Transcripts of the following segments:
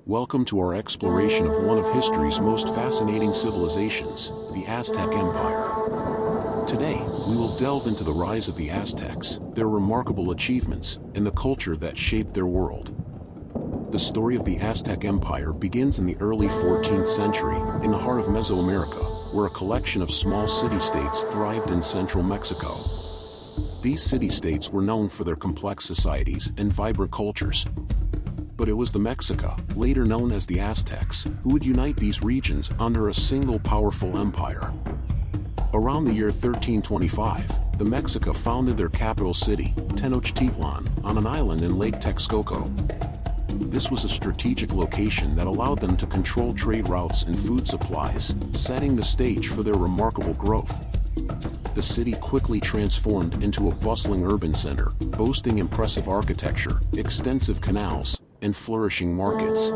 Welcome to our exploration of one of history's most fascinating civilizations, the Aztec Empire. Today, we will delve into the rise of the Aztecs, their remarkable achievements, and the culture that shaped their world. The story of the Aztec Empire begins in the early 14th century, in the heart of Mesoamerica, where a collection of small city-states thrived in central Mexico. These city-states were known for their complex societies and vibrant cultures. But it was the Mexica, later known as the Aztecs, who would unite these regions under a single powerful empire. Around the year 1325, the Mexica founded their capital city, Tenochtitlan, on an island in Lake Texcoco. This was a strategic location that allowed them to control trade routes and food supplies, setting the stage for their remarkable growth. The city quickly transformed into a bustling urban center, boasting impressive architecture, extensive canals, and flourishing markets.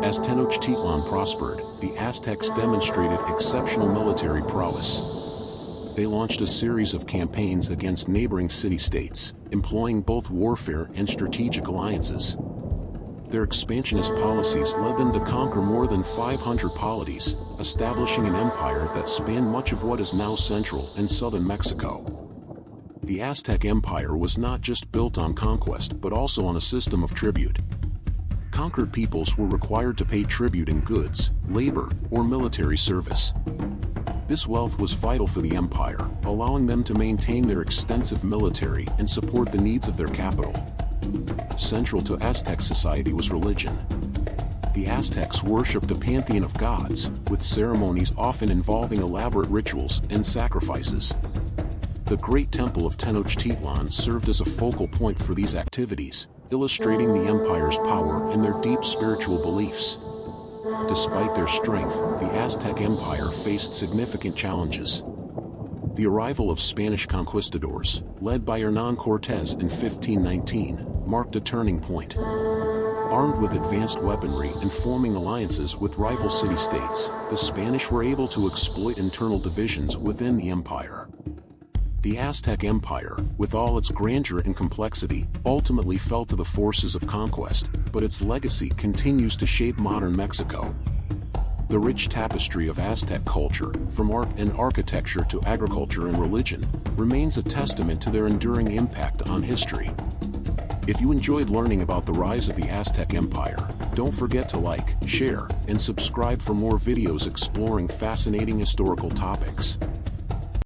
As Tenochtitlan prospered, the Aztecs demonstrated exceptional military prowess. They launched a series of campaigns against neighboring city-states, employing both warfare and strategic alliances. Their expansionist policies led them to conquer more than 500 polities, establishing an empire that spanned much of what is now central and southern Mexico. The Aztec Empire was not just built on conquest but also on a system of tribute. Conquered peoples were required to pay tribute in goods, labor, or military service. This wealth was vital for the empire, allowing them to maintain their extensive military and support the needs of their capital. Central to Aztec society was religion. The Aztecs worshipped a pantheon of gods, with ceremonies often involving elaborate rituals and sacrifices. The Great Temple of Tenochtitlan served as a focal point for these activities, illustrating the empire's power and their deep spiritual beliefs. Despite their strength, the Aztec Empire faced significant challenges. The arrival of Spanish conquistadors, led by Hernán Cortés in 1519, marked a turning point. Armed with advanced weaponry and forming alliances with rival city-states, the Spanish were able to exploit internal divisions within the empire. The Aztec Empire, with all its grandeur and complexity, ultimately fell to the forces of conquest, but its legacy continues to shape modern Mexico. The rich tapestry of Aztec culture, from art and architecture to agriculture and religion, remains a testament to their enduring impact on history. If you enjoyed learning about the rise of the Aztec Empire, don't forget to like, share, and subscribe for more videos exploring fascinating historical topics.